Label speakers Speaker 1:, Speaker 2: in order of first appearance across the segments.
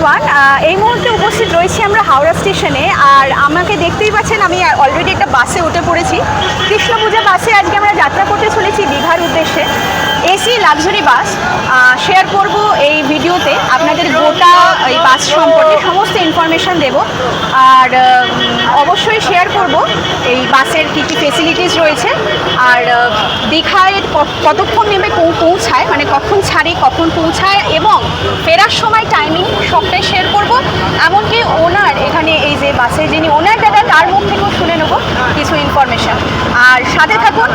Speaker 1: Everyone, এই মুহূর্তে উপস্থিত রয়েছি আমরা হাওড়া স্টেশনে। আর আমাকে দেখতেই পাচ্ছেন, আমি অলরেডি একটা বাসে উঠে পড়েছি। কৃষ্ণপূজা বাসে আজকে আমরা যাত্রা করতে চলেছি দীঘার উদ্দেশ্যে। এসি লাক্সারি বাস শেয়ার করব এই ভিডিওতে, আপনাদের গোটা এই বাস সম্পর্কে সমস্ত ইনফরমেশান দেব। আর অবশ্যই শেয়ার করব এই বাসের কী কী ফেসিলিটিস রয়েছে, আর দীঘায় কতক্ষণ নেমে পৌঁছায়, মানে কখন ছাড়ি কখন পৌঁছায়, এবং ফেরার সময় টাইমিং সবটাই শেয়ার করব। এমনকি ওনার এখানে এই যে বাসে যিনি ওনার দাদা, তার মুখ থেকেও শুনে নেব কিছু ইনফরমেশান। আর সাথে থাকুন,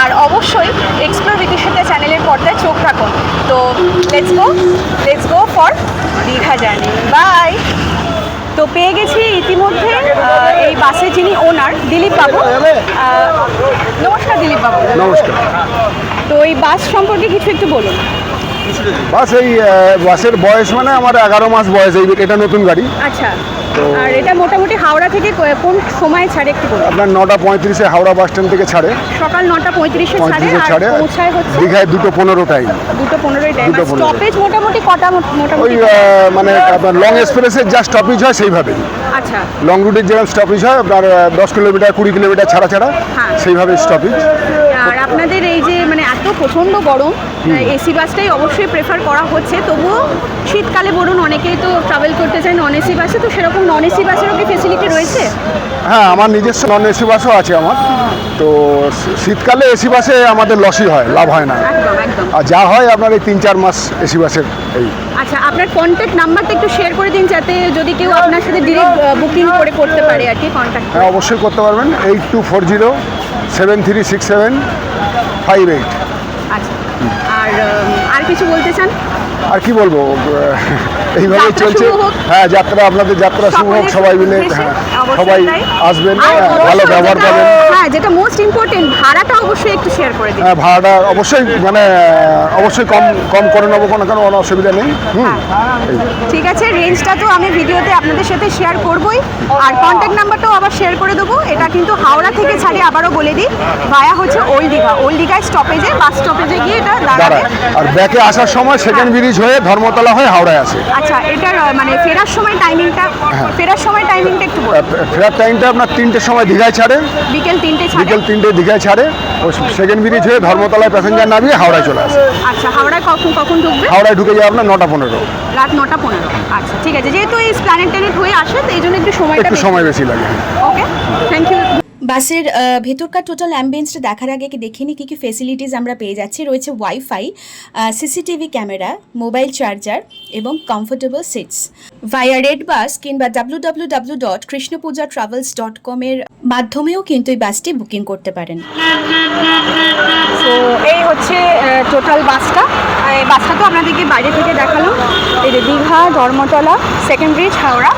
Speaker 1: আর অবশ্যই এক্সপ্লোর বিকশিতা চ্যানেলের পর্দায় চোখ রাখুন। তো let's go for Digha journey. Bye. তো পেয়ে গেছি ইতিমধ্যে এই বাসে যিনি ওনার, দিলীপ বাবু। নমস্কার দিলীপ বাবু।
Speaker 2: নমস্কার।
Speaker 1: তো এই বাস সম্পর্কে কিছু একটু বলুন।
Speaker 2: বাস এই বাসের বয়স মানে আমার 11 মাস বয়স। এটা নতুন গাড়ি।
Speaker 1: আচ্ছা। আর এটা মোটামুটি হাওড়া থেকে কোন সময় ছাড়ে একটু বলুন।
Speaker 2: আপনার 9:35-এ হাওড়া বাস স্ট্যান্ড থেকে ছাড়ে।
Speaker 1: সকাল 9:35-এ ছাড়ে আর পৌঁছায় হচ্ছে
Speaker 2: দীঘায় 2:15 টাইম।
Speaker 1: 2:15 টাইম। স্টপেজ মোটামুটি কটা? মোটামুটি
Speaker 2: ওই মানে আপনার লং এক্সপ্রেসের যা স্টপেজ হয় সেইভাবেই।
Speaker 1: আচ্ছা।
Speaker 2: লং রুটের যেরকম স্টপেজ হয় আপনার 10 কিলোমিটার 20 কিলোমিটার ছাড়া
Speaker 1: হ্যাঁ,
Speaker 2: সেইভাবে স্টপেজ।
Speaker 1: আর আপনাদের এই যে মানে এত প্রচণ্ড গরম, এসি বাসটাই অবশ্যই প্রেফার করা হচ্ছে। তবুও শীতকালে বলুন, অনেকেই তো ট্রাভেল করতে চায় নন এসি বাসে, তো সেরকম নন এসি বাসেরও কি ফেসিলিটি রয়েছে?
Speaker 2: হ্যাঁ, আমার নিজস্ব নন এসি বাসও আছে আমার। তো শীতকালে এসি বাসে আমাদের লসই হয়, লাভ হয় না।
Speaker 1: একদম একদম।
Speaker 2: আর যা হয় আপনার এই 3-4 মাস এসি বাসের এই।
Speaker 1: আচ্ছা, আপনার কন্ট্যাক্ট নাম্বারটা একটু শেয়ার করে দিন, যাতে যদি কেউ আপনার সাথে ডিরেক্ট বুকিং করতে পারে আর কি, কন্ট্যাক্ট।
Speaker 2: হ্যাঁ, অবশ্যই করতে পারবেন। 8240-736758।
Speaker 1: আচ্ছা। আর কিছু বলতে চান?
Speaker 2: আর কি বলবো, এইভাবেই চলছে। হ্যাঁ, যাত্রা আপনাদের যাত্রা শুভ হোক। সবাই মিলে সবাই আসবেন, ভালো ব্যবহার পাবেন।
Speaker 1: হ্যাঁ, যেটা মোস্ট ইম্পর্টেন্ট, ভাড়াটা অবশ্যই একটু শেয়ার করে দিন।
Speaker 2: হ্যাঁ, ভাড়াটা অবশ্যই মানে অবশ্যই কম করে নেবো, কোনো অসুবিধা নেই।
Speaker 1: ঠিক আছে, রেঞ্জটা তো আমি ভিডিওতে আপনাদের সাথে শেয়ার করবই, আর কন্ট্যাক্ট নাম্বারটাও আবার শেয়ার করে দেবো। এটা কিন্তু হাওড়া থেকে ছাড়ি, আবারও বলে দিই, ভায়া হচ্ছে ওল্ড দীঘা। ওল্ড দীঘায় স্টপেজে, বাস স্টপেজে গিয়ে এটা দাঁড়াবে।
Speaker 2: আর ব্যাকে আসার সময় সেকেন্ড ব্রিজ হয়ে ধর্মতলা হয়ে হাওড়ায় আসে।
Speaker 1: আচ্ছা, এটার মানে ফেরার সময় টাইমিংটা একটু বলুন।
Speaker 2: ফেরার টাইমটা আপনার 3টের সময় দীঘায় ছাড়ে।
Speaker 1: বিকেল 3টে ছাড়ে।
Speaker 2: বিকেল 3টে দীঘায় ছাড়ে। ওই সেকেন্ড ব্রিজ হয়ে ধর্মতলায় প্যাসেঞ্জার নামিয়ে হাওড়ায় চলে আসে।
Speaker 1: আচ্ছা, হাওড়ায় কখন ঢুকবে?
Speaker 2: হাওড়ায় ঢুকে যায় আপনার 9:15।
Speaker 1: রাত 9:15। আচ্ছা, ঠিক আছে। যেহেতু এই প্ল্যানেট হয়ে আসে, তো এই জন্য একটু সময়
Speaker 2: বেশি লাগে।
Speaker 1: ওকে, থ্যাংক ইউ।
Speaker 3: বাসের ভেতরকার টোটাল অ্যাম্বিয়েন্সটা দেখার আগে দেখে নিই কী কী ফেসিলিটিস আমরা পেয়ে যাচ্ছি। রয়েছে wifi, CCTV camera, mobile charger এবং কমফোর্টেবল সিটস। ভায়া রেড বাস কিংবা www.krishnapooja.travels.com এর মাধ্যমেও কিন্তু এই বাসটি বুকিং করতে পারেন।
Speaker 1: তো এই হচ্ছে টোটাল বাসটা। এই বাসটা তো আপনাদেরকে বাইরে থেকে দেখালাম। এই যে দীঘা, ধর্মতলা, সেকেন্ড ব্রিজ, হাওড়া,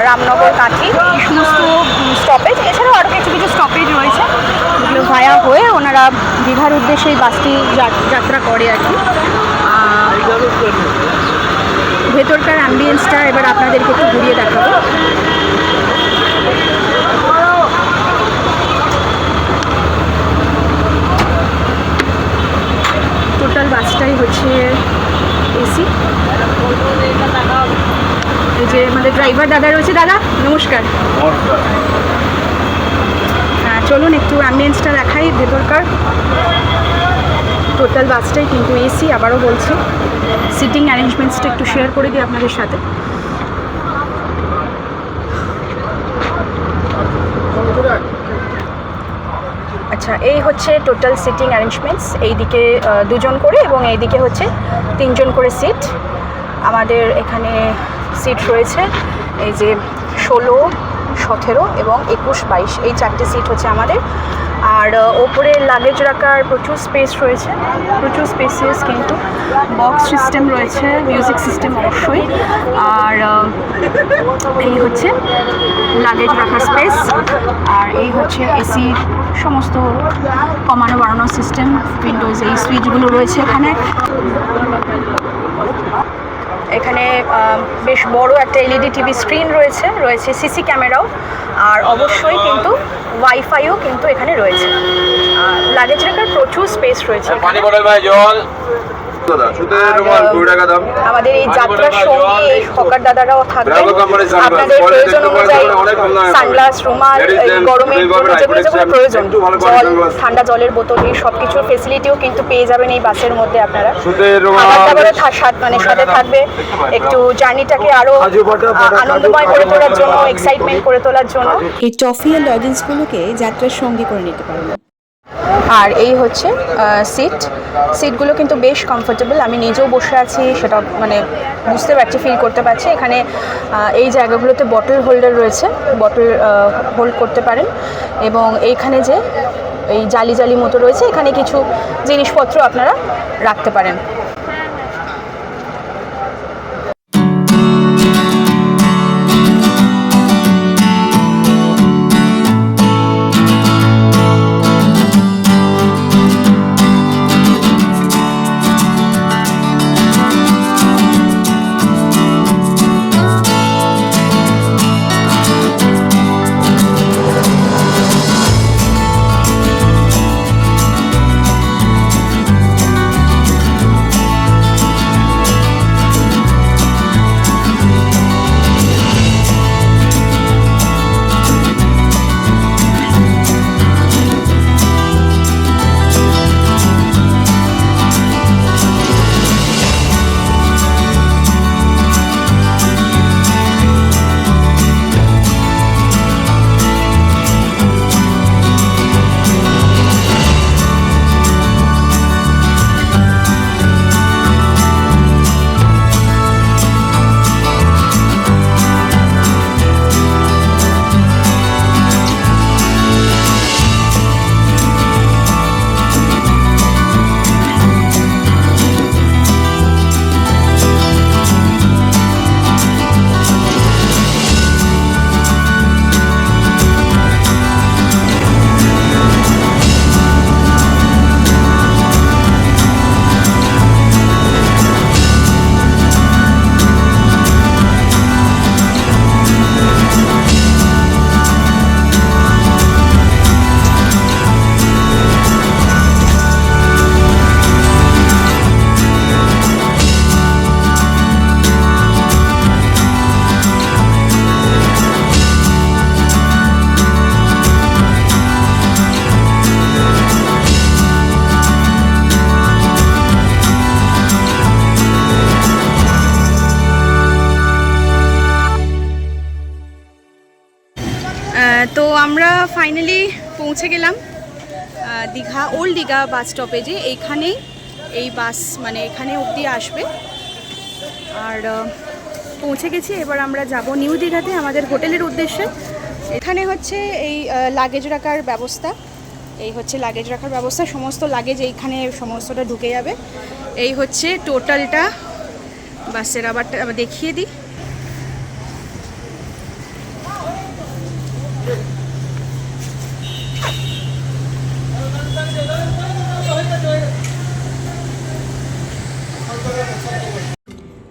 Speaker 1: রামনগর, কাঁথি, এই সমস্ত স্টপেজ। এছাড়াও আরও কিছু স্টপেজ রয়েছে, যেগুলো ভায়া হয়ে ওনারা দীঘার উদ্দেশ্যে এই বাসটি যাত্রা করে আর কি। ভেতরকার অ্যাম্বিয়েন্সটা এবার আপনাদেরকে একটু ঘুরিয়ে দেখাবো। টোটাল বাসটাই হচ্ছে এসি। এই যে আমাদের ড্রাইভার দাদা রয়েছে। দাদা নমস্কার। হ্যাঁ, চলুন একটু অ্যাম্বিয়েন্সটা দেখাই ভেতরকার। টোটাল বাসটাই কিন্তু এসি। আবারও বলছি, সিটিং অ্যারেঞ্জমেন্টসটা একটু শেয়ার করে দিই আপনাদের সাথে। আচ্ছা, এই হচ্ছে টোটাল সিটিং অ্যারেঞ্জমেন্টস। এইদিকে 2 জন করে এবং এইদিকে হচ্ছে 3 জন করে সিট। আমাদের এখানে সিট রয়েছে এই যে 16, 17 এবং 21, 22, এই 4টে সিট হচ্ছে আমাদের। আর ওপরে লাগেজ রাখার প্রচুর স্পেস রয়েছে, প্রচুর স্পেসিয়াস, কিন্তু বক্স সিস্টেম রয়েছে, মিউজিক সিস্টেম অবশ্যই। আর এই হচ্ছে লাগেজ রাখার স্পেস। আর এই হচ্ছে এসির সমস্ত কমানো বাড়ানোর সিস্টেম, উইন্ডোজ, এই সুইচগুলো রয়েছে এখানে। এখানে বেশ বড় একটা এলইডি টিভি স্ক্রিন রয়েছে সিসি ক্যামেরাও, আর অবশ্যই কিন্তু ওয়াইফাইও কিন্তু এখানে রয়েছে। আর লাগেজ রাখার প্রচুর স্পেস রয়েছে।
Speaker 4: দাদা, সুতির রুমাল 20 টাকা দাম।
Speaker 1: আমাদের এই যাত্রার সঙ্গী এই হকার দাদারাও থাকবেন।
Speaker 4: ব্রাভো কোম্পানির সানগ্লাস,
Speaker 1: আপনাদের
Speaker 4: কোয়ালিটি
Speaker 1: প্রয়োজন
Speaker 4: দেখতে
Speaker 1: অনুযায়ী
Speaker 4: পাবেন, অনেক কম দামে
Speaker 1: সানগ্লাস, রুমাল,
Speaker 4: Ladies
Speaker 1: এই
Speaker 4: gents,
Speaker 1: গরমের
Speaker 4: দুই
Speaker 1: জন্য
Speaker 4: ভাবে
Speaker 1: যেগুলো যেগুলো প্রয়োজন,
Speaker 4: একটু ভালো
Speaker 1: জল,
Speaker 4: কোয়ালিটির সানগ্লাস।
Speaker 1: ঠান্ডা জলের বোতল, এই সব কিছুর ফেসিলিটিও কিন্তু পেয়ে যাবেন এই বাসের মধ্যে আপনারা।
Speaker 4: সুতির রুমাল,
Speaker 1: খাবার দাবারও মানে সাথে থাকবে, একটু জার্নিটাকে আরো আনন্দময় করে তোলার জন্য, এক্সাইটমেন্ট করে তোলার জন্য।
Speaker 3: এই টফি আর লজেন্সগুলোকে যাত্রার সঙ্গী করে নিতে পারবেন।
Speaker 1: আর এই হচ্ছে সিটগুলো কিন্তু বেশ কমফোর্টেবল। আমি নিজেও বসে আছি, সেটা মানে বুঝতে পারছি, ফিল করতে পারছি। এখানে এই জায়গাগুলোতে বটল হোল্ডার রয়েছে, বটল হোল্ড করতে পারেন। এবং এইখানে যে এই জালি জালি মতো রয়েছে, এখানে কিছু জিনিসপত্র আপনারা রাখতে পারেন। তো আমরা ফাইনালি পৌঁছে গেলাম দীঘা, ওল্ড দীঘা বাস স্টপেজে। এইখানেই এই বাস মানে এখানে অবধি আসবে। আর পৌঁছে গেছি, এবার আমরা যাব নিউ দীঘাতে আমাদের হোটেলের উদ্দেশ্যে। এখানে হচ্ছে এই লাগেজ রাখার ব্যবস্থা, এই হচ্ছে লাগেজ রাখার ব্যবস্থা। সমস্ত লাগেজ এইখানে সমস্তটা ঢুকে যাবে। এই হচ্ছে টোটালটা বাসের। আবার দেখিয়ে দিই।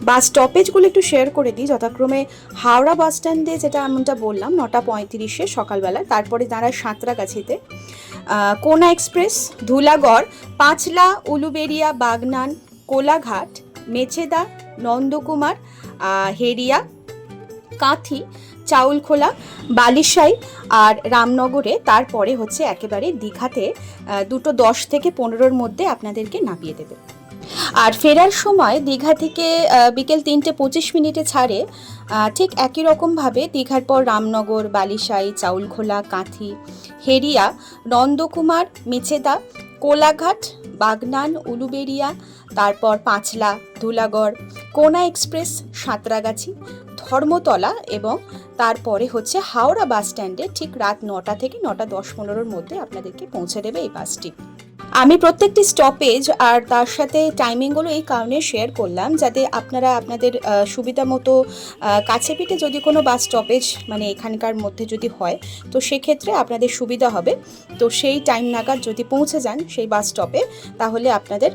Speaker 1: বাস স্টপেজগুলো একটু শেয়ার করে দিই। যথাক্রমে হাওড়া বাস স্ট্যান্ডে, যেটা এমনটা বললাম 9:35 সকালবেলা, তারপরে দাঁড়ায় সাঁতরাগাছিতে কোনা এক্সপ্রেস, ধুলাগড়, পাঁচলা, উলুবেড়িয়া, বাগনান, কোলাঘাট, মেছেদা, নন্দকুমার, হেরিয়া, কাঁথি, চাউলখোলা, বালিশাই আর রামনগরে। তারপরে হচ্ছে একেবারে দীঘাতে 2:10 থেকে 15-র মধ্যে আপনাদেরকে নামিয়ে দেবে। আর ফেরার সময় দীঘা থেকে বিকেল 3:25 ছাড়ে। ঠিক একই রকমভাবে দীঘার পর রামনগর, বালিশাই, চাউলখোলা, কাঁথি, হেরিয়া, নন্দকুমার, মেছেদা, কোলাঘাট, বাগনান, উলুবেড়িয়া, তারপর পাঁচলা, ধুলাগড়, কোনা এক্সপ্রেস, সাঁতরাগাছি, ধর্মতলা এবং তারপরে হচ্ছে হাওড়া বাস স্ট্যান্ডে ঠিক রাত 9টা থেকে 9:10-15-র মধ্যে আপনাদেরকে পৌঁছে দেবে এই বাসটি। আমি প্রত্যেকটি স্টপেজ আর তার সাথে টাইমিংগুলো এই কারণে শেয়ার করলাম, যাতে আপনারা আপনাদের সুবিধা মতো কাছে পিঠে যদি কোনো বাস স্টপেজ মানে এখানকার মধ্যে যদি হয়, তো সেক্ষেত্রে আপনাদের সুবিধা হবে। তো সেই টাইম নাগাদ যদি পৌঁছে যান সেই বাস স্টপে, তাহলে আপনাদের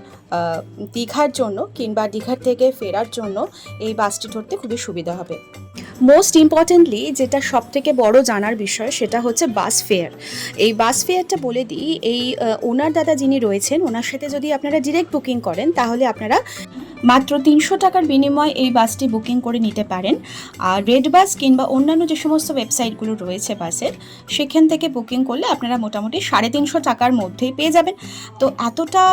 Speaker 1: দীঘার জন্য কিংবা দীঘার থেকে ফেরার জন্য এই বাসটি ধরতে খুবই সুবিধা হবে।
Speaker 3: মোস্ট ইম্পর্টেন্টলি যেটা সবথেকে বড় জানার বিষয় সেটা হচ্ছে বাস ফেয়ার। এই বাস ফেয়ারটা বলে দিই, এই ওনার দাদা যিনি রয়েছেন ওনার সাথে যদি আপনারা ডিরেক্ট বুকিং করেন তাহলে আপনারা মাত্র 300 টাকার বিনিময়ে এই বাসটি বুকিং করে নিতে পারেন। আর রেড বাস কিংবা অন্যান্য যে সমস্ত ওয়েবসাইটগুলো রয়েছে বাসের, সেখান থেকে বুকিং করলে আপনারা মোটামুটি 350 টাকার মধ্যেই পেয়ে যাবেন। তো এতটা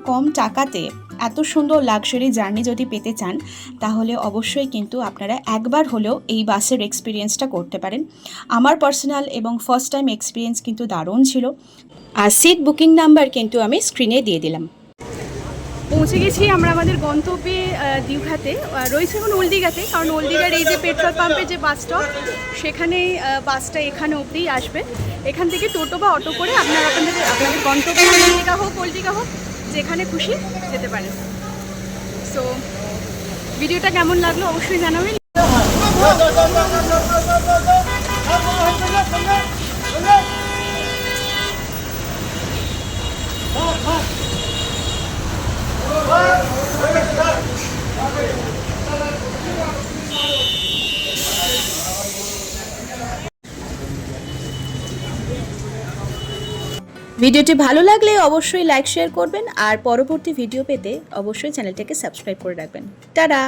Speaker 3: কম টাকাতে এত সুন্দর লাক্সারি জার্নি যদি পেতে চান তাহলে অবশ্যই কিন্তু আপনারা একবার হলেও এই বাসের এক্সপিরিয়েন্সটা করতে পারেন। আমার পার্সোনাল এবং ফার্স্ট টাইম এক্সপিরিয়েন্স কিন্তু দারুণ ছিল। আর সিট বুকিং নাম্বার কিন্তু আমি স্ক্রিনে দিয়ে দিলাম।
Speaker 1: পৌঁছে গেছি আমরা আমাদের গন্তব্যে দীঘাতে। রয়েছে এখন ওল্ড দীঘাতে, কারণ ওল্ড দীঘার এই যে পেট্রোল পাম্পের যে বাস স্টপ, সেখানেই বাসটা এখানে অবধিই আসবে। এখান থেকে টোটো বা অটো করে আপনারা আপনাদের গন্তব্যে দীঘা হোক ওল্ড দীঘা হোক যেখানে খুশি যেতে পারেন। সো ভিডিওটা কেমন লাগলো অবশ্যই জানাবেন।
Speaker 3: ভিডিওটি ভালো লাগলে অবশ্যই লাইক শেয়ার করবেন, আর পরবর্তী ভিডিও পেতে অবশ্যই চ্যানেলটাকে সাবস্ক্রাইব করে রাখবেন। টাটা।